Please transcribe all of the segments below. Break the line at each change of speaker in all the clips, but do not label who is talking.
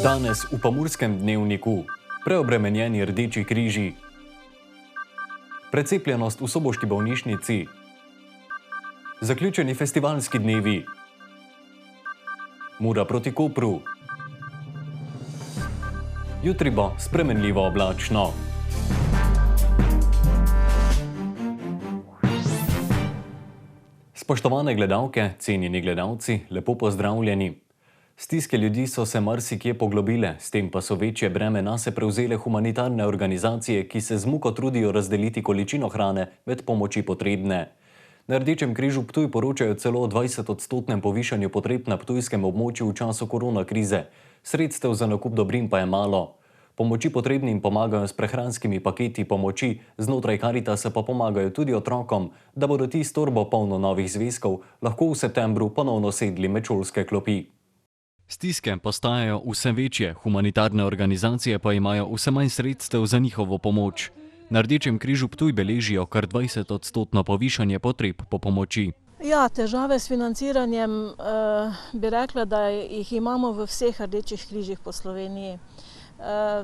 Danes v Pomurskem dnevniku preobremenjeni Rdeči križi, precepljenost v soboški bolnišnici, zaključeni festivalski dnevi, Mura proti Kopru. Jutri bo spremenljivo oblačno. Spoštovane gledalke, cenjeni gledalci, lepo pozdravljeni. Stiske ljudi so se marsikje poglobile, s tem pa so večje breme nase prevzele humanitarne organizacije, ki se z muko trudijo razdeliti količino hrane med pomoči potrebne. Na Rdečem križu Ptuj poročajo celo o 20-odstotnem povišanju potreb na ptujskem območju v času korona krize. Sredstev za nakup dobrin pa je malo. Pomoči potrebnim pomagajo s prehranskimi paketi pomoči, znotraj Karitasa pa pomagajo tudi otrokom, da bodo ti s torbo polno novih zvezkov lahko v septembru ponovno sedli med šolske klopi. Stiske postajajo vse večje, humanitarne organizacije pa imajo vse manj sredstev za njihovo pomoč. Na Rdečem križu Ptuj beležijo kar 20-odstotno povišanje potreb po pomoči.
Ja, težave s financiranjem bi rekla, da jih imamo v vseh Rdečih križih po Sloveniji.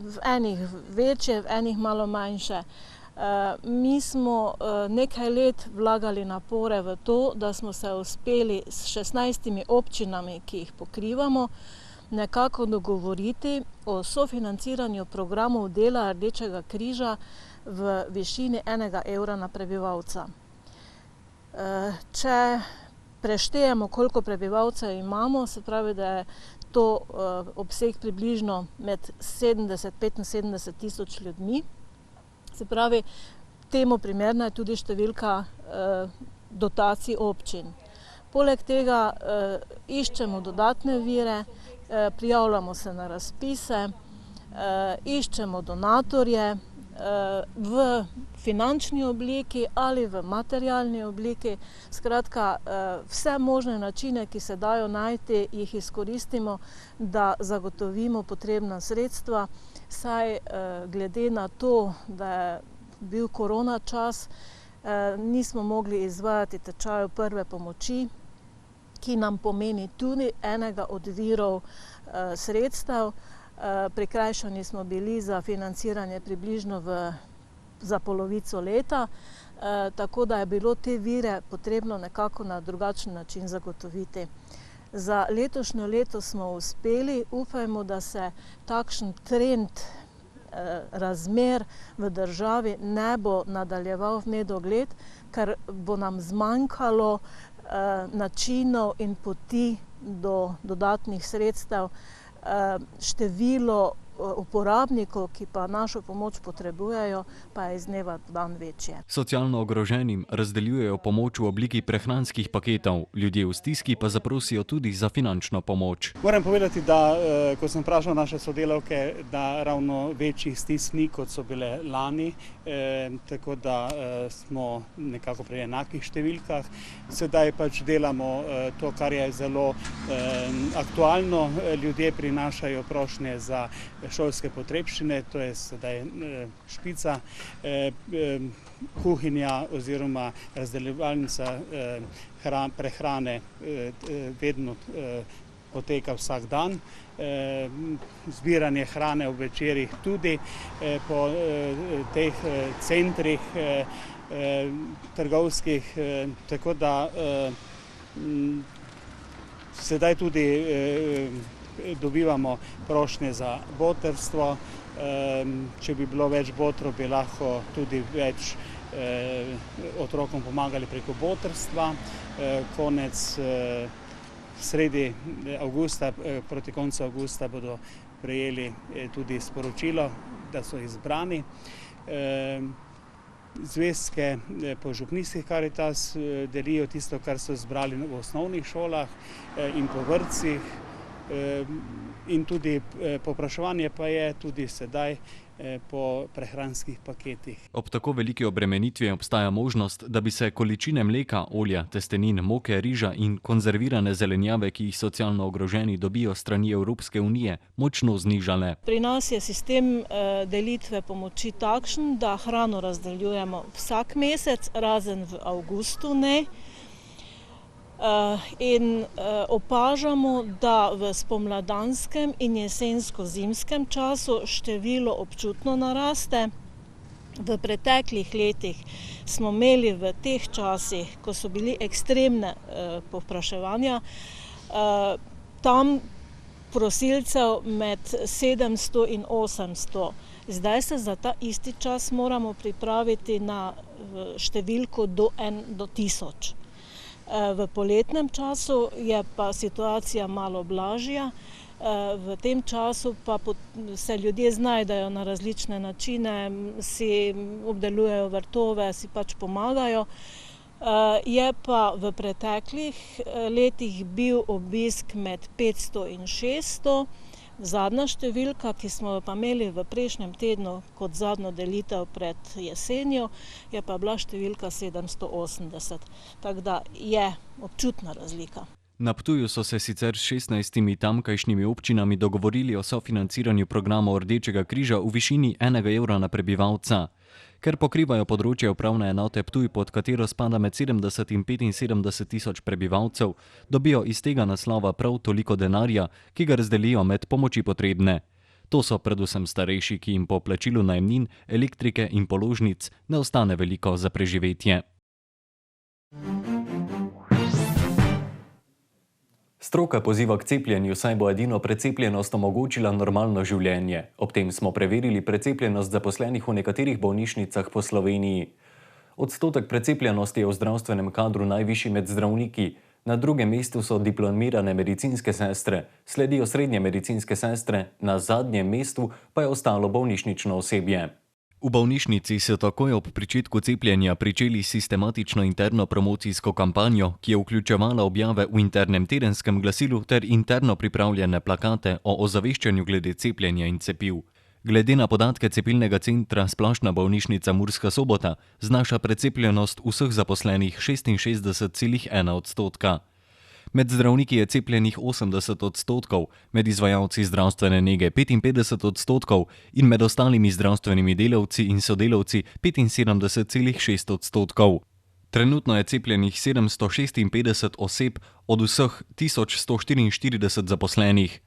V enih večje, v enih malo manjše. Mi smo nekaj let vlagali napore v to, da smo se uspeli s 16 občinami, ki jih pokrivamo, nekako dogovoriti o sofinanciranju programov dela Rdečega križa v višini 1 evra na prebivalca. Če preštejemo, koliko prebivalcev imamo, se pravi, da je to obseg približno med 70-75 tisoč ljudmi. Se pravi, temu primerna je tudi številka dotacij občin. Poleg tega iščemo dodatne vire, prijavljamo se na razpise, iščemo donatorje v finančni obliki ali v materialni obliki. Skratka, vse možne načine, ki se dajo najti, jih izkoristimo, da zagotovimo potrebna sredstva. Saj glede na to, da je bil korona čas, nismo mogli izvajati tečajev prve pomoči, ki nam pomeni tudi enega od virov sredstev. Prikrajšani smo bili za financiranje približno za polovico leta, tako da je bilo te vire potrebno nekako na drugačen način zagotoviti. Za letošnjo leto smo uspeli, upajmo, da se takšen trend razmer v državi ne bo nadaljeval v nedogled, ker bo nam zmanjkalo načinov in poti do dodatnih sredstev. Število uporabnikov, ki pa našo pomoč potrebujejo, pa je iz dneva v dan večje.
Socialno ogroženim razdeljujejo pomoč v obliki prehranskih paketov, ljudje v stiski pa zaprosijo tudi za finančno pomoč.
Moram povedati, da ko sem vprašal naše sodelavke, da ravno večjih stisk ni, kot so bile lani, tako da smo nekako pri enakih številkah. Sedaj pač delamo to, kar je zelo aktualno. Ljudje prinašajo prošnje za šolske potrebščine, to je sedaj špica, kuhinja oziroma razdeljevalnica prehrane vedno poteka vsak dan. Zbiranje hrane ob večerih tudi po teh centrih trgovskih, tako da sedaj tudi dobivamo prošnje za botrstvo. Če bi bilo več botrov, bi lahko tudi več otrokom pomagali preko botrstva. Sredi avgusta, proti koncu avgusta bodo prejeli tudi sporočilo, da so izbrani. Zvezke po župnijskih Karitas delijo tisto, kar so zbrali v osnovnih šolah in po vrtcih. In tudi povpraševanje pa je tudi sedaj po prehranskih paketih.
Ob tako veliki obremenitvi obstaja možnost, da bi se količine mleka, olja, testenin, moke, riža in konzervirane zelenjave, ki jih socialno ogroženi dobijo strani Evropske unije, močno znižale.
Pri nas je sistem delitve pomoči takšen, da hrano razdeljujemo vsak mesec, razen v avgustu ne. In opažamo, da v spomladanskem in jesensko-zimskem času število občutno naraste. V preteklih letih smo imeli v teh časih, ko so bili ekstremne povpraševanja, tam prosilcev med 700 in 800. Zdaj se za ta isti čas moramo pripraviti na številko do 1000. V poletnem času je pa situacija malo blažja. V tem času pa se ljudje znajdejo na različne načine, si obdelujejo vrtove, si pač pomagajo. Je pa v preteklih letih bil obisk med 500 in 600. Zadnja številka, ki smo jo pa imeli v prejšnjem tednu kot zadnjo delitev pred jesenjo, je pa bila številka 780. Tako da je občutna razlika.
Na Ptuju so se sicer s 16 tamkajšnjimi občinami dogovorili o sofinanciranju programov Rdečega križa v višini 1 evra na prebivalca. Ker pokrivajo področje upravne enote Ptuj, pod katero spada med 70 in 75 tisoč prebivalcev, dobijo iz tega naslova prav toliko denarja, ki ga razdelijo med pomoči potrebne. To so predvsem starejši, ki jim po plačilu najemnin, elektrike in položnic ne ostane veliko za preživetje. Stroka poziva k cepljenju, saj bo edino precepljenost omogočila normalno življenje. Ob tem smo preverili precepljenost zaposlenih v nekaterih bolnišnicah po Sloveniji. Odstotek precepljenosti je v zdravstvenem kadru najvišji med zdravniki. Na drugem mestu so diplomirane medicinske sestre, sledijo srednje medicinske sestre, na zadnjem mestu pa je ostalo bolnišnično osebje. V bolnišnici so takoj ob pričetku cepljenja pričeli sistematično interno promocijsko kampanjo, ki je vključevala objave v internem tedenskem glasilu ter interno pripravljene plakate o ozaveščanju glede cepljenja in cepiv. Glede na podatke cepilnega centra Splošna bolnišnica Murska Sobota znaša precepljenost vseh zaposlenih 66,1 odstotka. Med zdravniki je cepljenih 80 odstotkov, med izvajalci zdravstvene nege 55 odstotkov in med ostalimi zdravstvenimi delavci in sodelavci 75,6 odstotkov. Trenutno je cepljenih 756 oseb od vseh 1144 zaposlenih.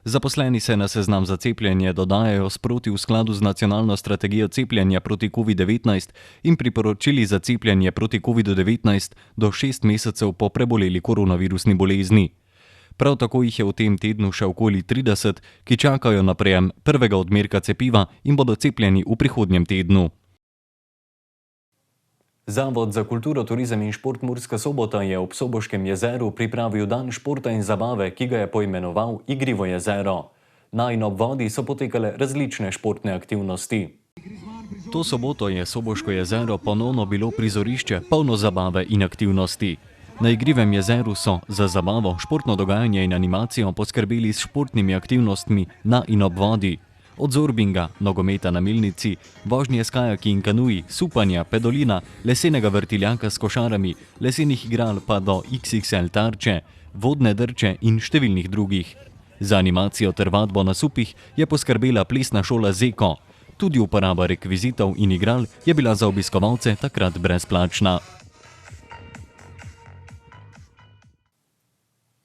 Zaposleni se na seznam za cepljenje dodajajo sproti v skladu z nacionalno strategijo cepljenja proti COVID-19 in priporočili za cepljenje proti COVID-19 do 6 mesecev po preboleli koronavirusni bolezni. Prav tako jih je v tem tednu še okoli 30, ki čakajo na prejem prvega odmerka cepiva in bodo cepljeni v prihodnjem tednu. Zavod za kulturo, turizem in šport Murska Sobota je ob Soboškem jezeru pripravil dan športa in zabave, ki ga je poimenoval Igrivo jezero. Na in ob vodi so potekale različne športne aktivnosti. To soboto je Soboško jezero ponovno bilo prizorišče polno zabave in aktivnosti. Na Igrivem jezeru so za zabavo, športno dogajanje in animacijo poskrbeli s športnimi aktivnostmi na in ob vodi. Od zorbinga, nogometa na milnici, vožnje s kajaki in kanuji, supanja, pedolina, lesenega vrtiljaka s košarami, lesenih igral pa do XXL tarče, vodne drče in številnih drugih. Za animacijo ter vadbo na supih je poskrbela plesna šola Zeko. Tudi uporaba rekvizitov in igral je bila za obiskovalce takrat brezplačna.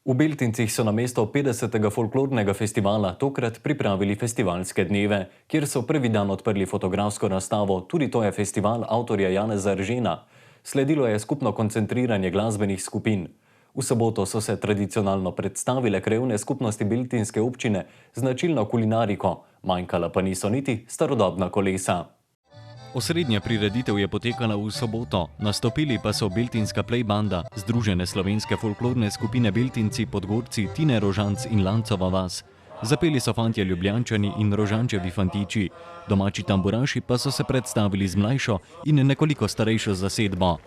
V Beltincih so namesto 50. folklornega festivala tokrat pripravili festivalske dneve, kjer so prvi dan odprli fotografsko razstavo Tudi to je festival avtorja Janeza Eržena. Sledilo je skupno koncentriranje glasbenih skupin. V soboto so se tradicionalno predstavile krajevne skupnosti beltinske občine z značilno kulinariko, manjkala pa niso niti starodobna kolesa. Osrednja prireditev je potekala v soboto, nastopili pa so beltinska plejbanda, Združene slovenske folklorne skupine Beltinci, Podgorci, Tine Rožanc in Lancova vas. Zapeli so fantje Ljubljančani in Rožančevi fantiči, domači tamburaši pa so se predstavili z mlajšo in nekoliko starejšo zasedbo.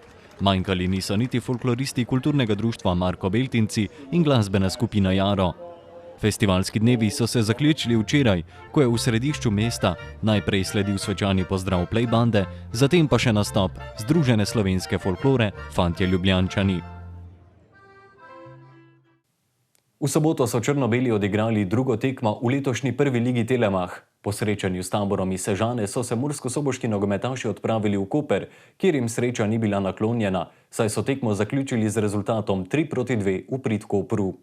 Manjkali niso niti folkloristi kulturnega društva Marko Beltinci in glasbena skupina Jaro. Festivalski dnevi so se zaključili včeraj, ko je v središču mesta najprej sledil svečani pozdrav plejbande, zatem pa še nastop Združene slovenske folklore fantje Ljubljančani. V soboto so črno-beli odigrali drugo tekmo v letošnji prvi ligi Telemach. Po srečanju s Taborom iz Sežane so se murskosoboški nogometaši odpravili v Koper, kjer jim sreča ni bila naklonjena, saj so tekmo zaključili z rezultatom 3-2 v prid Kopru.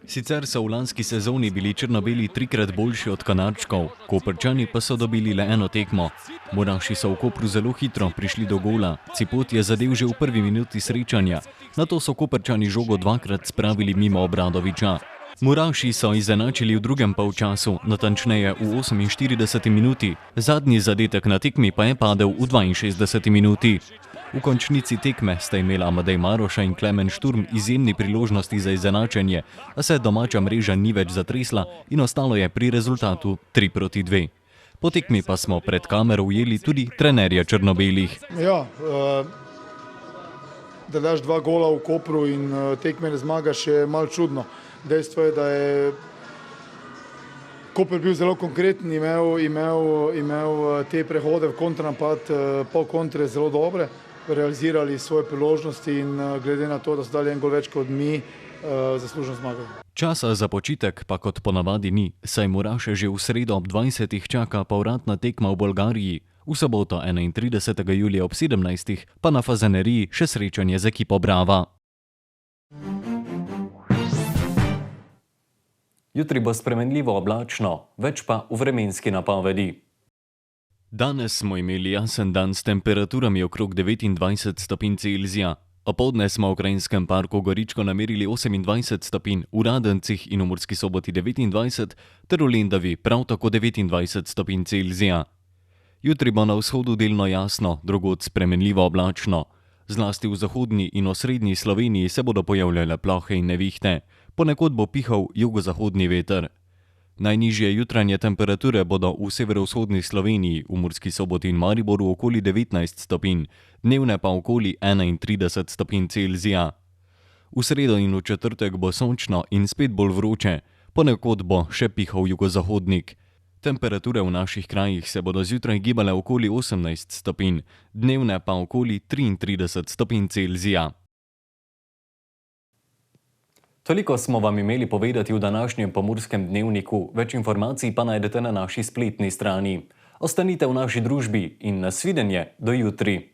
Sicer so v lanski sezoni bili črno-beli trikrat boljši od Kanarčkov, Koprčani pa so dobili le eno tekmo. Muraši so v Kopru zelo hitro prišli do gola, Cipot je zadel že v prvi minuti srečanja, nato so Koprčani žogo dvakrat spravili mimo Obradoviča. Muraši so izenačili v drugem polčasu, natančneje v 48 minuti, zadnji zadetek na tekmi pa je padel v 62 minuti. V končnici tekme sta imela Amadej Maroša in Klemen Šturm izjemni priložnosti za izenačenje, a se domača mreža ni več zatresla in ostalo je pri rezultatu 3-2. Po tekmi pa smo pred kamero ujeli tudi trenerja črno-belih.
Ja, da daš 2 gola v Kopru in tekme ne zmagaš, je malo čudno. Dejstvo je, da je Koper bil zelo konkreten, imel te prehode v kontranapad, pol kontre zelo dobre, realizirali svoje priložnosti in glede na to, da so dali en gol več kot mi, zaslužno zmagali.
Časa za počitek pa kot ponavadi ni, saj Muraše že v sredo ob 20. čaka povratna tekma v Bolgariji, v soboto 31. julija ob 17. pa na Fazaneriji še srečanje z ekipo Brava. Jutri bo spremenljivo oblačno, več pa v vremenski napovedi. Danes smo imeli jasen dan s temperaturami okrog 29 stopinj Celzija. Opoldne smo v Krajinskem parku Goričko namerili 28 stopinj, v Radencih in v Murski Soboti 29 ter v Lendavi prav tako 29 stopinj Celzija. Jutri bo na vzhodu delno jasno, drugod spremenljivo oblačno. Zlasti v zahodni in osrednji Sloveniji se bodo pojavljale plohe in nevihte. Ponekod bo pihal jugozahodni veter. Najnižje jutranje temperature bodo v severovzhodni Sloveniji, v Murski Soboti in Mariboru okoli 19 stopinj, dnevne pa okoli 31 stopinj Celzija. V sredo in v četrtek bo sončno in spet bolj vroče, ponekod bo še pihal jugozahodnik. Temperature v naših krajih se bodo zjutraj gibale okoli 18 stopinj, dnevne pa okoli 33 stopinj Celzija. Toliko smo vam imeli povedati v današnjem Pomurskem dnevniku, več informacij pa najdete na naši spletni strani. Ostanite v naši družbi in nasvidenje do jutri.